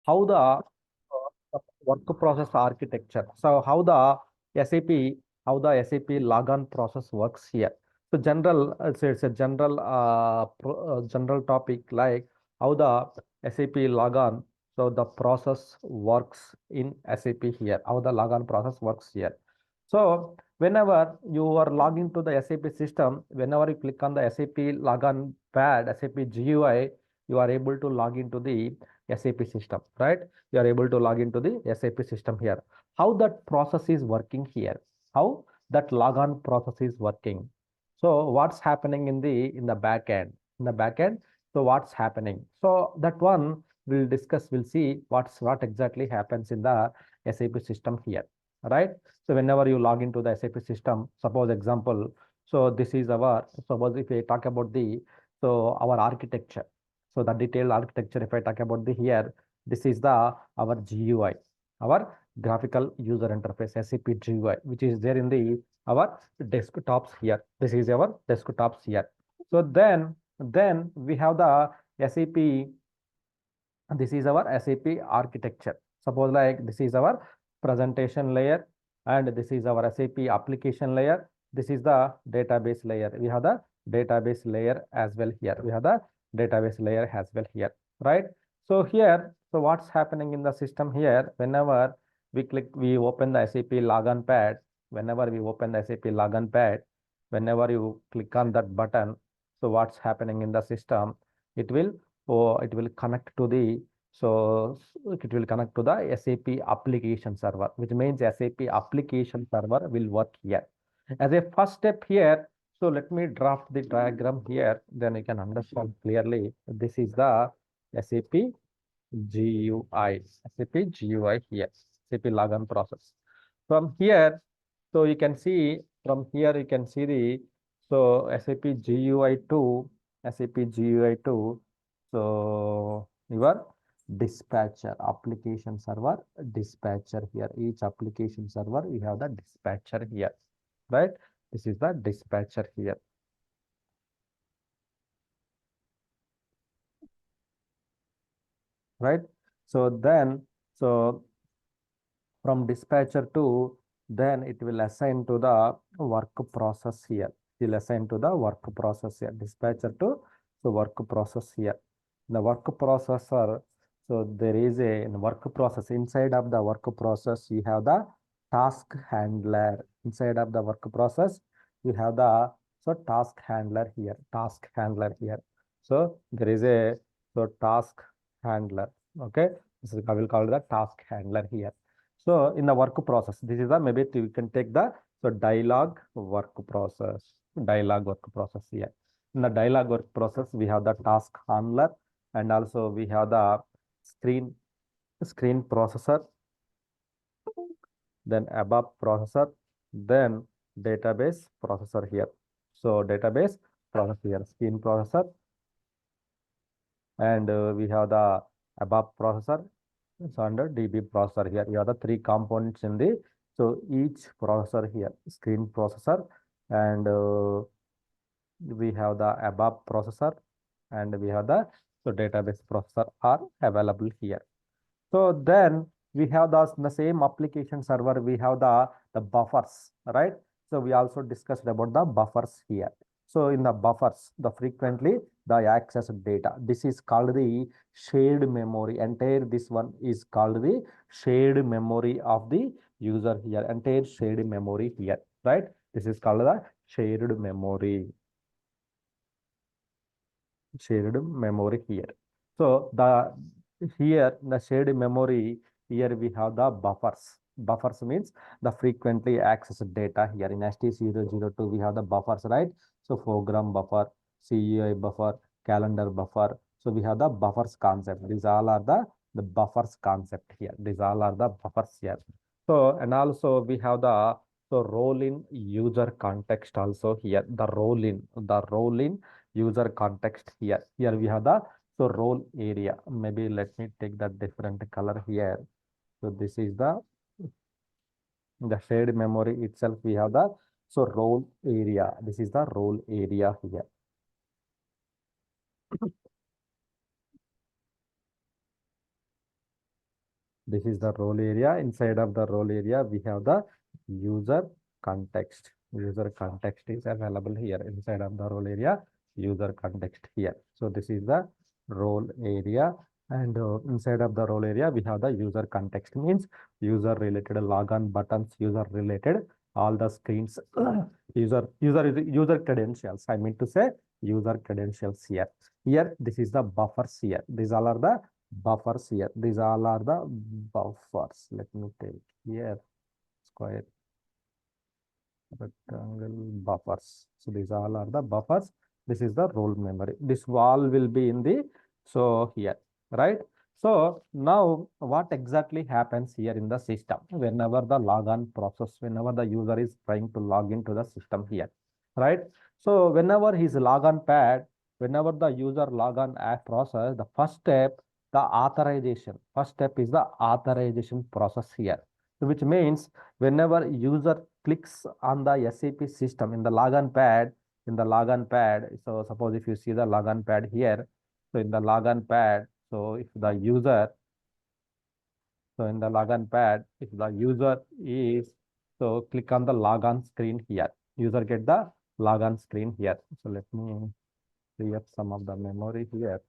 how the work process architecture. So how the SAP Logon process works here. So general, it's a general general topic like how the SAP Logon. So the process works in SAP here. How the Logon process works here. So whenever you are logging to the SAP system, whenever you click on the SAP Logon pad, SAP GUI, you are able to log into the SAP system, right? You are able to log into the SAP system here. How that process is working here? How that logon process is working? So what's happening in the back end? In the back end, so what's happening? So that one we'll discuss. We'll see what exactly happens in the SAP system here, right? So whenever you log into the SAP system, suppose example, so this is our, suppose if we talk about the, so our architecture. So the detailed architecture, if I talk about the here, this is the our GUI, our graphical user interface, SAP GUI, which is there in the our desktops here. This is our desktops here. So then we have the SAP. This is our SAP architecture. Suppose like this is our presentation layer, and this is our SAP application layer. This is the database layer. We have the database layer as well here. We have the database layer as well here, right? So here, so what's happening in the system here? Whenever we open the SAP Logon pad. Whenever we open the SAP Logon pad, whenever you click on that button, so what's happening in the system? It will it will connect to the, so it will connect to the SAP application server, which means SAP application server will work here. As a first step here, so let me draft the diagram here, then you can understand clearly. This is the SAP GUI, SAP GUI here, SAP Logon process. From here, so you can see, from here you can see the, so SAP GUI 2, SAP GUI 2, so your dispatcher, application server, dispatcher here. Each application server, we have the dispatcher here, right? This is the dispatcher here. Right? So then, so from dispatcher to, then it will assign to the work process here. It will assign to the work process here. Dispatcher to, so work process here. The work processor, so there is a work process. Inside of the work process, you have the task handler. Inside of the work process, you have the, so task handler here. Task handler here. So there is a, so task handler. Okay, this is, I will call the task handler here. So in the work process, this is the, maybe you can take the, so dialog work process. Dialog work process here. In the dialog work process, we have the task handler, and also we have the screen processor, then ABAP processor, then database processor here. So database processor here, screen processor, and we have the ABAP processor. So under DB processor here, you have the three components in the, so each processor here, screen processor, and we have the ABAP processor, and we have the, so database processor are available here. So then we have the same application server, we have the buffers, right? So we also discussed about the buffers here. So in the buffers, the frequently the access data, this is called the shared memory. Entire this one is called the shared memory of the user here. Entire shared memory here, right? This is called the shared memory. Shared memory here. So the here the shared memory here we have the buffers. Buffers means the frequently accessed data here. In ST002 we have the buffers, right? So program buffer, CUI buffer, calendar buffer. So we have the buffers concept. These all are the buffers concept here. These all are the buffers here. So and also we have the, so role in user context also here. The role in user context here. Here we have the, so role area. Maybe let me take the different color here. So this is the shared memory itself. We have the, so role area. This is the role area here. This is the role area. Inside of the role area, we have the user context. User context is available here inside of the role area. User context here. So this is the role area, and inside of the role area, we have the user context. Means user related logon buttons, user related all the screens, user credentials. I mean to say user credentials here. Here, this is the buffers here. These all are the buffers here. These all are the buffers. Let me take here square rectangle buffers. So these all are the buffers. This is the role memory. This wall will be in the here, right? So now what exactly happens here in the system whenever the logon process, whenever the user is trying to log into the system here, right? So whenever his logon pad, whenever the user logon app process, the first step, the authorization. First step is the authorization process here, which means whenever user clicks on the SAP system in the logon pad, so suppose if you see the logon pad here, so in the logon pad, so if the user, so in the logon pad, if the user is, so click on the logon screen here, user get the logon screen here. So let me free up some of the memory here.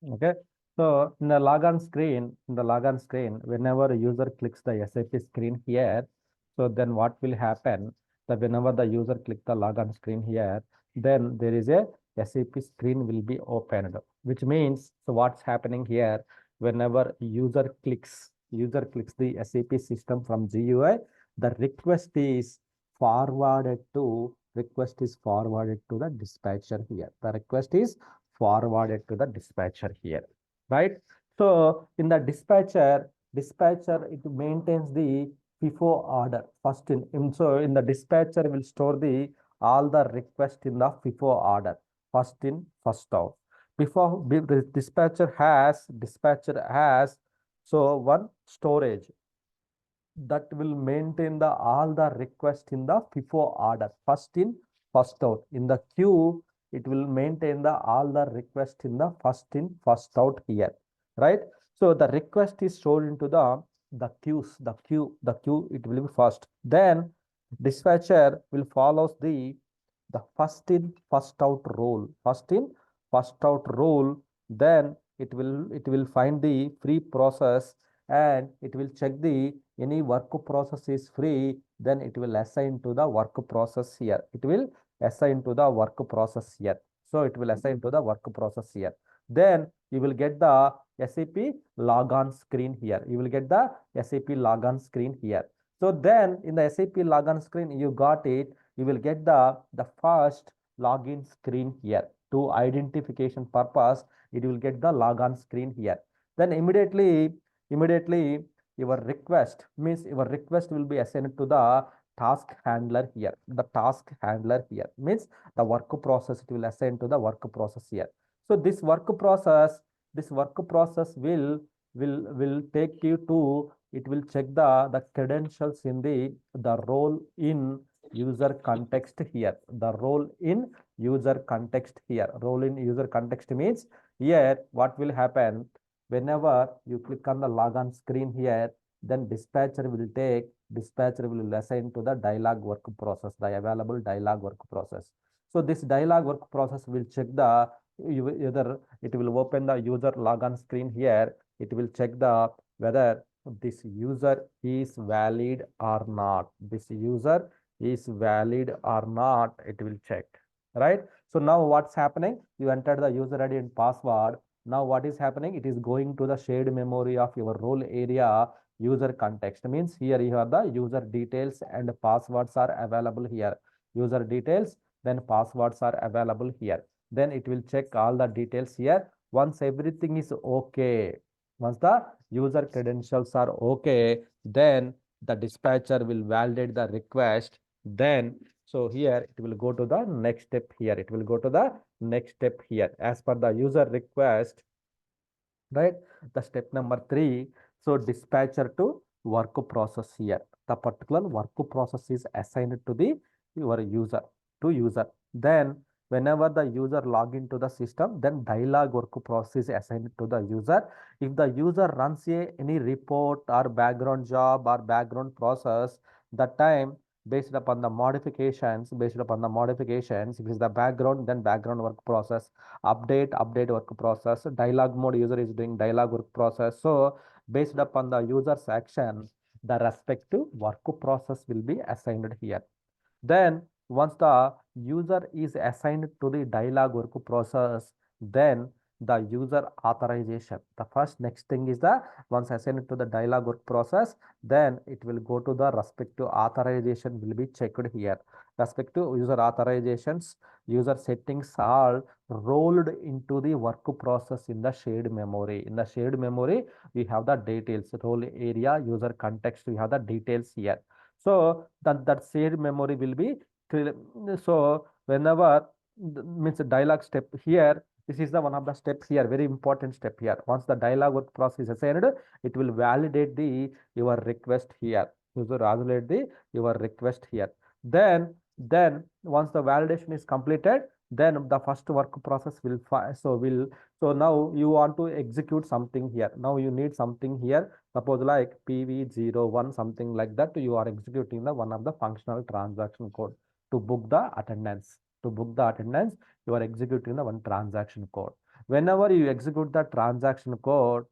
Okay. So in the logon screen, whenever a user clicks the SAP screen here, so then what will happen? That whenever the user click the logon screen here, then there is a SAP screen will be opened, which means, so what's happening here? Whenever user clicks the SAP system from GUI, the request is forwarded to the dispatcher here. The request is forwarded to the dispatcher here, right? So in the dispatcher it maintains the FIFO order first so in the dispatcher will store the all the request in the FIFO order, first in first out. The dispatcher has so one storage that will maintain the all the request in the FIFO order, first in first out. In the queue, it will maintain the all the request in the first in first out here, right? So the request is stored into the queue it will be first. Then dispatcher will follows the first in first out rule, then it will find the free process, and it will check the any work process is free, then it will assign to the work process here. It will assign to the work process here. So it will assign to the work process here. Then you will get the SAP logon screen here. You will get the SAP logon screen here. So then in the SAP logon screen, you got it. You will get the first login screen here. To identification purpose, it will get the logon screen here. Then immediately your request will be assigned to the task handler here. The task handler here means the work process, it will assign to the work process here. So this work process will take you to, it will check the credentials in the role in user context here. The role in user context here. Role in user context means here what will happen whenever you click on the logon screen here, then dispatcher will assign to the dialog work process, the available dialog work process. So this dialog work process will check whether it will open the user logon screen here. It will check the whether this user is valid or not. This user is valid or not. It will check, right? So now what's happening? You entered the user ID and password. Now what is happening? It is going to the shared memory of your role area user context. Means here you have the user details and passwords are available here. User details, then passwords are available here. Then it will check all the details here. Once everything is okay, Once the user credentials are okay, then the dispatcher will validate the request. Then, so here it will go to the next step here. It will go to the next step here. As per the user request, right? The step number 3. So dispatcher to work process here. The particular work process is assigned to the your user to user. Then whenever the user log into the system, then dialog work process is assigned to the user. If the user runs any report or background job or background process, that time based upon the modifications, if it is the background, then background work process, update work process, dialog mode user is doing dialog work process. So based upon the user's action, the respective work process will be assigned here. Then once the user is assigned to the dialog work process, then the user authorization. The first next thing is the once assigned to the dialog work process, then it will go to the respective authorization will be checked here. Respective user authorizations, user settings are rolled into the work process in the shared memory. In the shared memory, we have the details, role area, user context, we have the details here. So that shared memory will be so whenever means the dialog step here, this is the one of the step here, very important step here. Once the dialog work process is assigned, it will validate the your request here. User validate the your request here. Then once the validation is completed, then the first work process will so now you want to execute something here. Now you need something here. Suppose like PV01, something like that, you are executing the one of the functional transaction code to book the attendance. To book the attendance, you are executing the one transaction code. Whenever you execute the transaction code,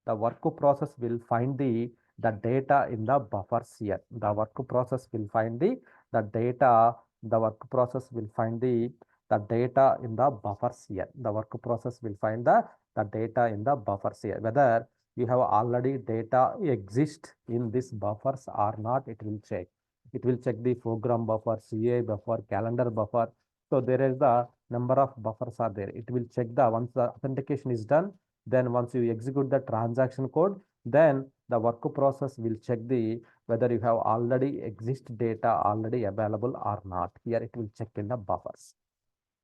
the work process will find the data in the buffers here. The work process will find the data. The work process will find the data in the buffers here. The work process will find the data in the buffers here. Whether you have already data exist in this buffers or not, it will check. It will check the program buffer, CA buffer, calendar buffer. So there is the number of buffers are there. It will check the once the authentication is done, then once you execute the transaction code, then the work process will check the whether you have already exist data already available or not. Here it will check in the buffers,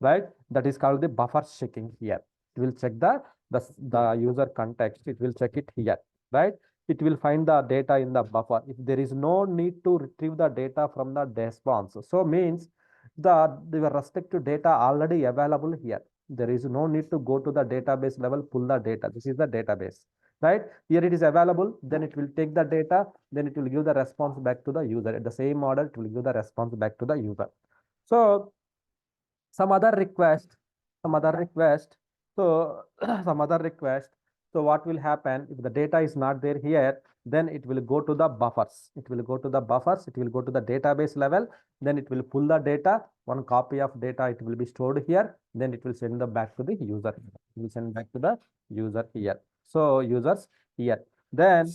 right? That is called the buffer checking here. It will check the user context. It will check it here, right? It will find the data in the buffer. If there is no need to retrieve the data from the response, so means the respective data already available here. There is no need to go to the database level, pull the data. This is the database, right? Here it is available, then it will take the data, then it will give the response back to the user. At the same model, it will give the response back to the user. So some other request, some other request. So some other request. So what will happen if the data is not there here? Then it will go to the buffers. It will go to the buffers. It will go to the database level. Then it will pull the data. One copy of data it will be stored here. Then it will send the back to the user. It will send back to the user here. So users here. Then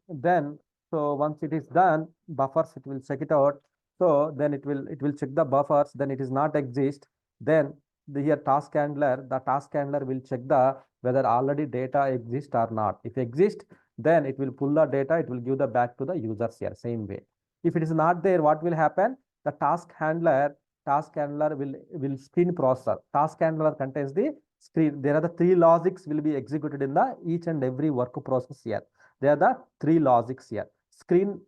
then once it is done, buffers it will check it out. So then it will check the buffers, then it is not exist. Then here the task handler will check the whether already data exist or not. If exist, then it will pull the data, it will give the back to the users here, same way. If it is not there, what will happen? The task handler will screen processor. Task handler contains the screen. There are the three logics will be executed in the each and every work process here. There are the three logics here. Screen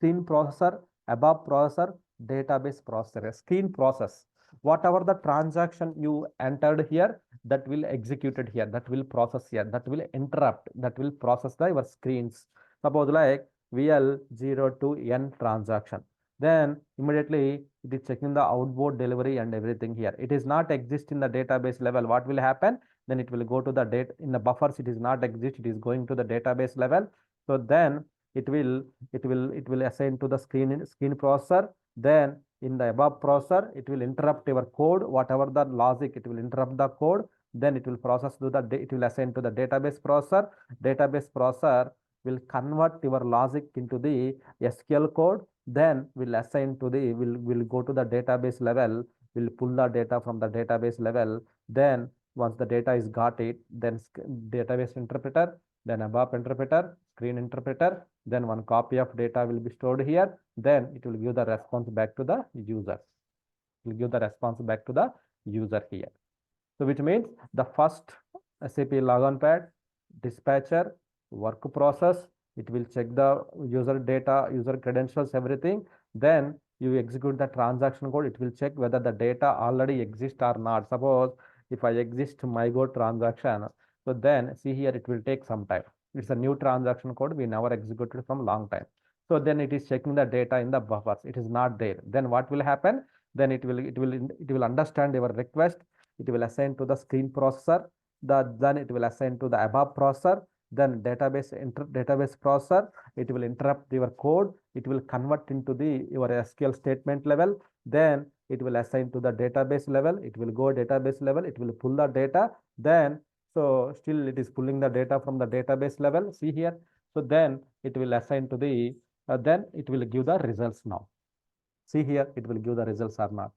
processor, above processor, database processor. Screen process, whatever the transaction you entered here, that will executed here, that will process here, that will interrupt, that will process the your screens. Suppose like VL0 to N transaction, then immediately it is checking the outboard delivery and everything here. It is not exist in the database level. What will happen? Then it will go to the date in the buffers. It is not exist. It is going to the database level. So then it will assign to the screen processor. Then in the above processor, it will interrupt your code, whatever the logic, it will interrupt the code. Then it will process to the it will assign to the database processor. Database processor will convert your logic into the SQL code. Then will assign to the will go to the database level, will pull the data from the database level. Then Once the data is got it, then database interpreter, then ABAP interpreter, screen interpreter, then one copy of data will be stored here. Then it will give the response back to the user. It will give the response back to the user here. So which means the first SAP logon pad, dispatcher, work process, it will check the user data, user credentials, everything. Then you execute the transaction code. It will check whether the data already exists or not. Suppose if I exist MyGo transaction, so then see here it will take some time. It's a new transaction code. We never executed from long time. So then it is checking the data in the buffers. It is not there. Then what will happen? Then it will understand your request. It will assign to the screen processor. Then it will assign to the ABAP processor. Then database processor. It will interrupt your code. It will convert into the your SQL statement level. Then it will assign to the database level. It will go database level. It will pull the data. Then so still it is pulling the data from the database level. See here. So then it will assign to the then it will give the results now. See here, it will give the results or not.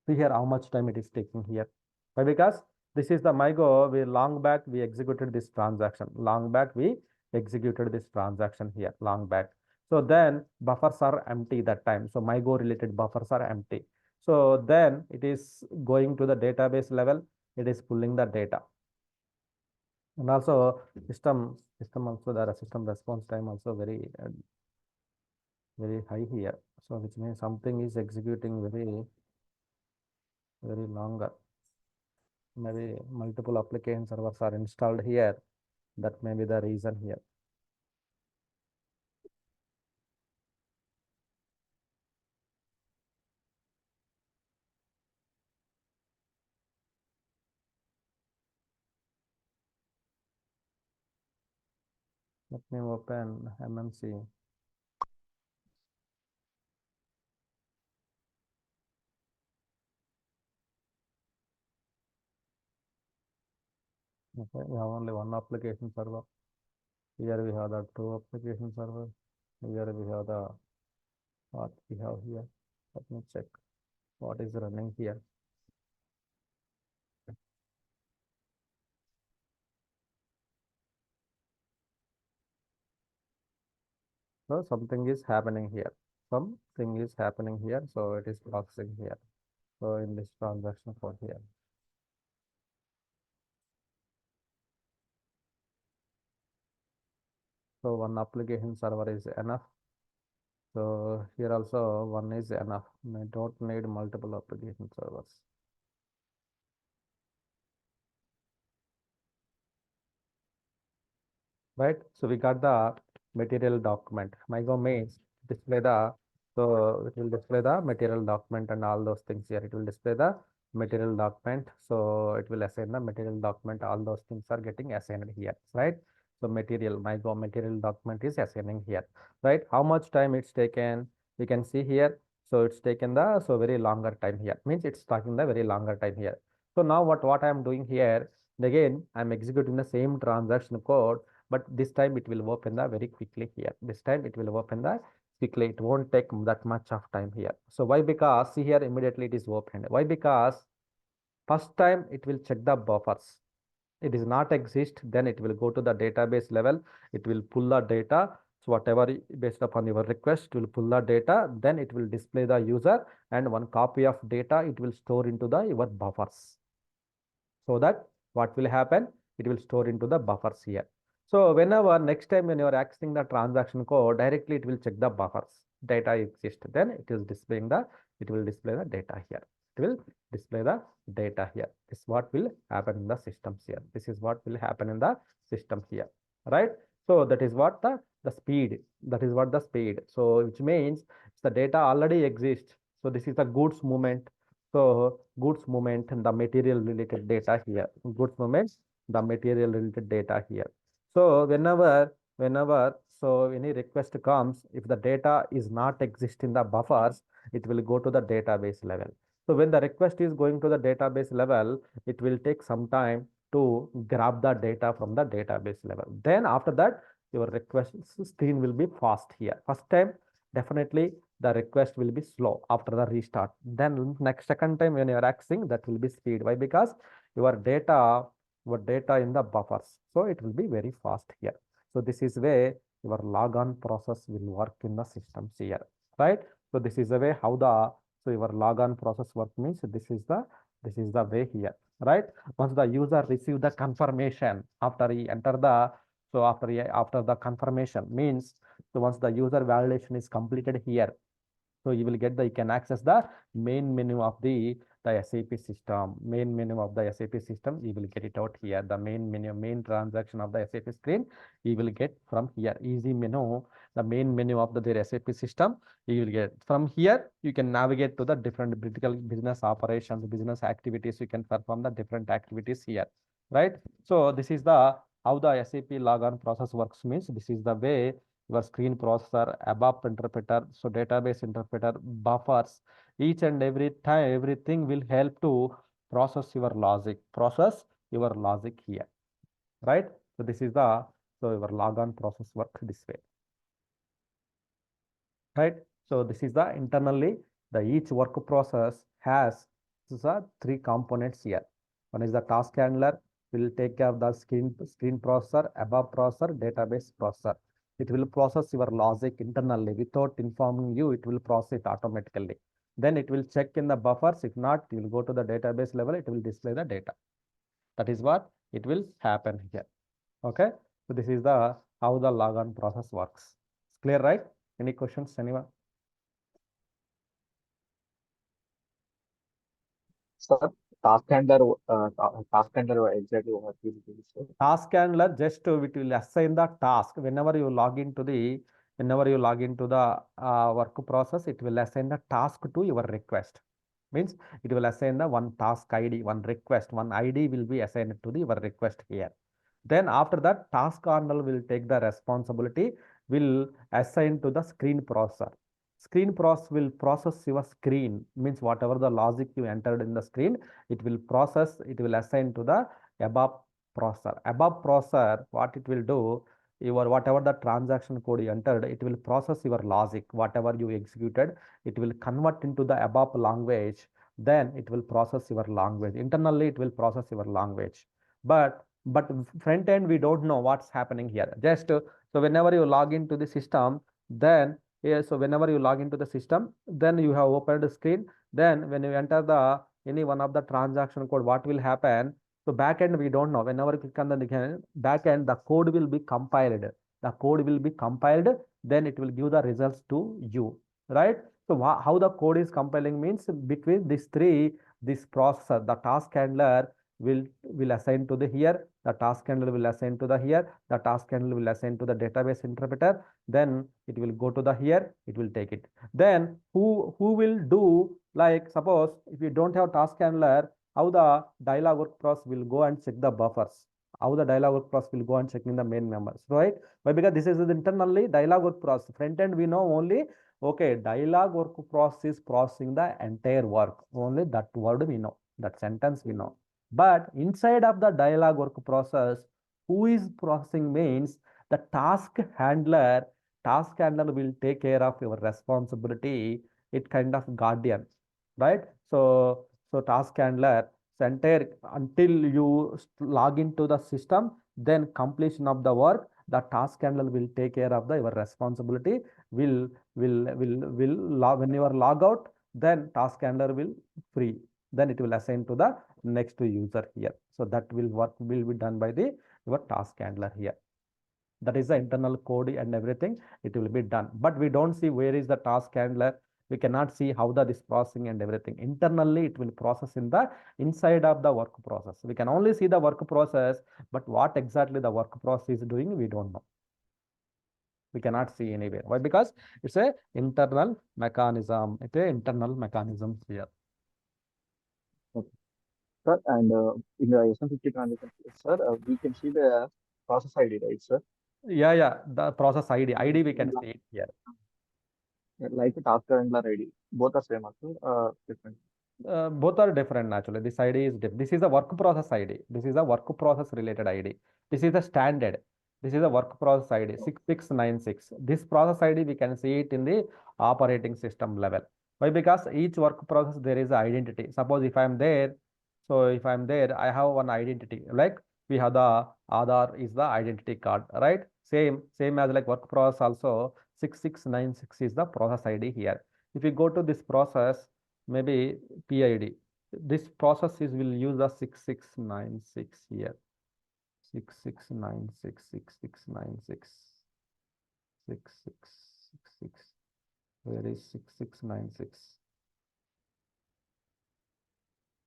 See here how much time it is taking here. Why? Because this is the MyGo. We long back we executed this transaction. Long back we executed this transaction here. Long back. So then buffers are empty that time. So MyGo related buffers are empty. So then it is going to the database level. It is pulling the data. And also system also the system response time also very high here. So which means something is executing very longer. Maybe multiple application servers are installed here. That may be the reason here. Let me open MMC. Okay, we have only one application server. Here we have the two application servers. Here we have the what we have here. Let me check what is running here. So something is happening here. Something is happening here. So it is processing here. So in this transaction code here. So one application server is enough. So here also one is enough. I don't need multiple application servers. Right? So we got the material document. MyGo means display the, so it will display the material document and all those things here. It will display the material document. So it will assign the material document. All those things are getting assigned here, right? So material, MyGo material document is assigning here, right? How much time it's taken? We can see here. So it's taken the, so very longer time here. Means it's taking the very longer time here. So now what I am doing here, again, I'm executing the same transaction code, but this time it will open the very quickly here. This time it will open the quickly. It won't take that much of time here. So why? Because see here immediately it is opened. Why? Because first time it will check the buffers. It is not exist, then it will go to the database level. It will pull the data. So whatever based upon your request, it will pull the data. Then it will display the user, and one copy of data it will store into the your buffers. So that what will happen? It will store into the buffers here. So whenever next time when you are accessing the transaction code, directly it will check the buffers. Data exists. Then it is displaying the, it will display the data here. It will display the data here. This is what will happen in the systems here. This is what will happen in the system here. Right? So that is what the speed. That is what the speed. So which means the data already exists. So this is the goods movement. So goods movement and the material related data here. Goods movements, the material related data here. So whenever so any request comes, if the data is not exist in the buffers, it will go to the database level. So when the request is going to the database level, it will take some time to grab the data from the database level. Then after that, your request screen will be fast here. First time, definitely the request will be slow after the restart. Then next second time when you are accessing, that will be speed. Why? Because your data in the buffers. So it will be very fast here. So this is way your logon process will work in the systems here, right? So this is the way how the so your logon process work means this is the way here, right? Once the user receive the confirmation after he enter the after the confirmation means so once the user validation is completed here, so you will get the you can access the main menu of the SAP system. Main menu of the SAP system, you will get it out here. The main menu, main transaction of the SAP screen, you will get from here. Easy menu, the main menu of their SAP system, you will get from here. You can navigate to the different critical business operations, business activities. You can perform the different activities here, right? So this is the how the SAP logon process works means this is the way your screen processor, ABAP interpreter, so database interpreter, buffers, each and every time, everything will help to process your logic here, right? So this is the, so your logon process work this way, right? So this is the internally, the each work process has the three components here. One is the task handler, will take care of the screen processor, above processor, database processor. It will process your logic internally without informing you. It will process it automatically. Then it will check in the buffers. If not, you will go to the database level. It will display the data. That is what it will happen here. Okay. So this is the how the logon process works. It's clear, right? Any questions, anyone? Sir, task handler, task handler exactly what will be, sir? Task handler just it will assign the task whenever you log into the work process. It will assign the task to your request. Means it will assign the one task ID, one request, one ID will be assigned to the your request here. Then after that, task handler will take the responsibility, will assign to the screen processor. Screen process will process your screen, means whatever the logic you entered in the screen, it will process, it will assign to the above processor. Above processor, what it will do, your whatever the transaction code you entered, it will process your logic, whatever you executed, it will convert into the above language, then it will process your language. Internally, it will process your language. But front end, we don't know what's happening here. Just so whenever you log into the system, then yeah, so whenever you log into the system, then you have opened the screen. Then when you enter the any one of the transaction code, what will happen? So backend, we don't know. Whenever you click on the backend, the code will be compiled. The code will be compiled, then it will give the results to you, right? So how the code is compiling means between these three, this processor, the task handler will assign to the here, the task handler will assign to the here, the task handler will assign to the database interpreter, then it will go to the here, it will take it. Then who will do, like suppose if you don't have task handler, how the dialog work process will go and check the buffers, how the dialog work process will go and checking the main members, right? Why? Because this is internally dialog work process. Front end we know only, okay, dialog work process is processing the entire work, only that word we know, that sentence we know. But inside of the dialog work process, who is processing means the task handler will take care of your responsibility, it kind of guardian, right? So task handler center until you log into the system, then completion of the work, the task handler will take care of the your responsibility, will log, when you are log out, then task handler will free, then it will assign to the next user here. So that will work will be done by the your task handler here. That is the internal code and everything, it will be done. But we don't see where is the task handler. We cannot see how this processing and everything. Internally, it will process in the inside of the work process. We can only see the work process, but what exactly the work process is doing, we don't know. We cannot see anywhere. Why? Because it's a internal mechanism. It's a internal mechanism here. Okay. Sir, and in the SM50 transaction, sir, we can see the process ID, right, sir? Yeah. The process ID we can see it here. Like the task handler ID, both are same, also, different. Both are different actually. This ID is different. This is a work process ID. This is a work process related ID. This is the standard. This is the work process ID 6696. This process ID we can see it in the operating system level. Why? Because each work process there is an identity. Suppose if I am there, so if I am there, I have one identity. Like we have the Aadhaar is the identity card, right? Same as like work process also 6696 is the process ID here. If you go to this process, maybe PID, this process is will use the 6696 here. 6696, 6696, 6666. Where is 6696?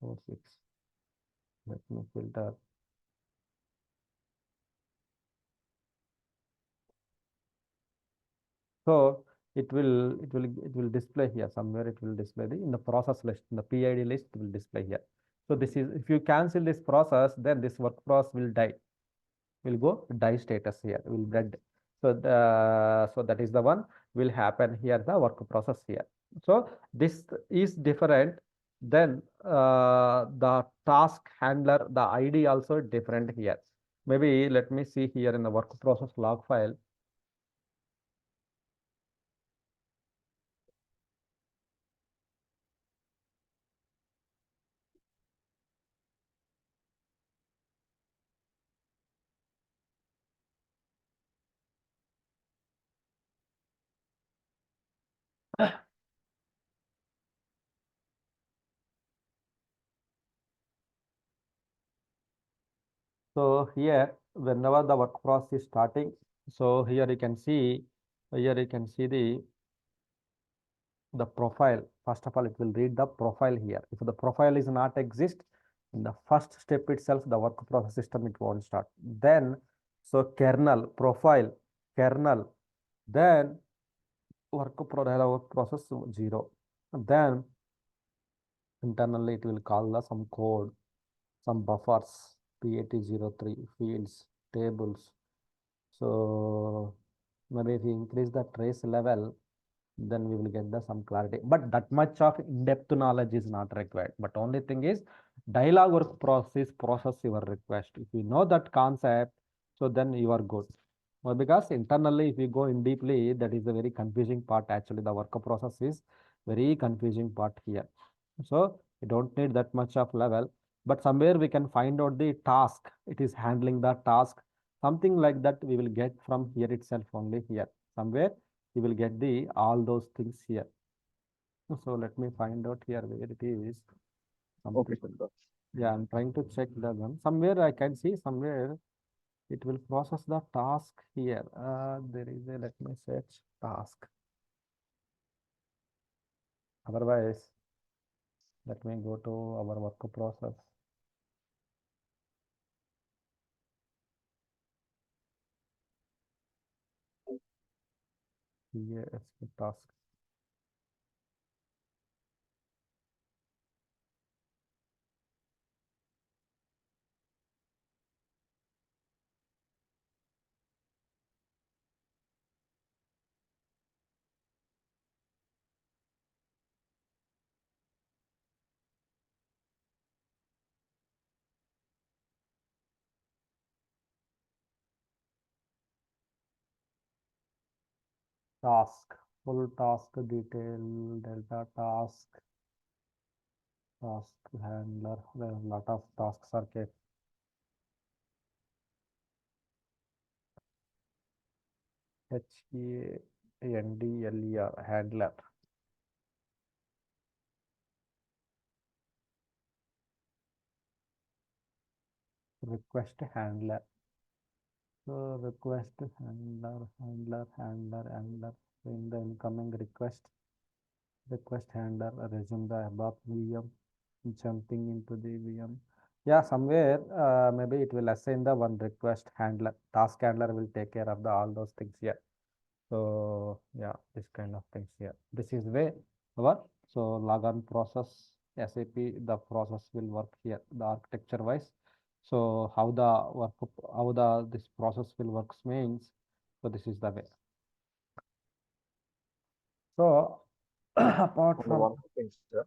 46. Let me filter. So it will display here somewhere. It will display in the process list, in the PID list. It will display here. So this is, if you cancel this process, then this work process will die. Will go die status here. Will dead. So that is the one will happen here. The work process here. So this is different. Then the task handler, the ID also different here. Maybe let me see here in the work process log file. So here, whenever the work process is starting, so here you can see, the profile. First of all, it will read the profile here. If the profile is not exist, in the first step itself, the work process system it won't start. Then, so kernel profile, kernel, then work process 0. Then internally it will call the some code, some buffers, PAT03 fields, tables. So maybe if we increase the trace level, then we will get the some clarity. But that much of in-depth knowledge is not required. But only thing is dialog work process your request. If you know that concept, so then you are good. Well, because internally, if you go in deeply, that is a very confusing part. Actually, the work process is very confusing part here. So you don't need that much of level, but somewhere we can find out the task. It is handling the task. Something like that we will get from here itself only here. Somewhere you will get the all those things here. So let me find out here where it is. Okay, Something. sir. Yeah, I'm trying to check the one. Somewhere I can see somewhere it will process the task here. There is a, let me search task. Otherwise, let me go to our work process. Yes, task. Task, full task detail, delta task handler. There are a lot of tasks are kept. HENDLER handler. Request handler. So request handler. In the incoming request handler, resume the above VM, jumping into the VM. Yeah, somewhere maybe it will assign the one request handler. Task handler will take care of the all those things here. So yeah, this kind of things here. This is way our so logon process SAP the process will work here the architecture wise. So how the this process will works means, so this is the way. So apart One from more thing, sir.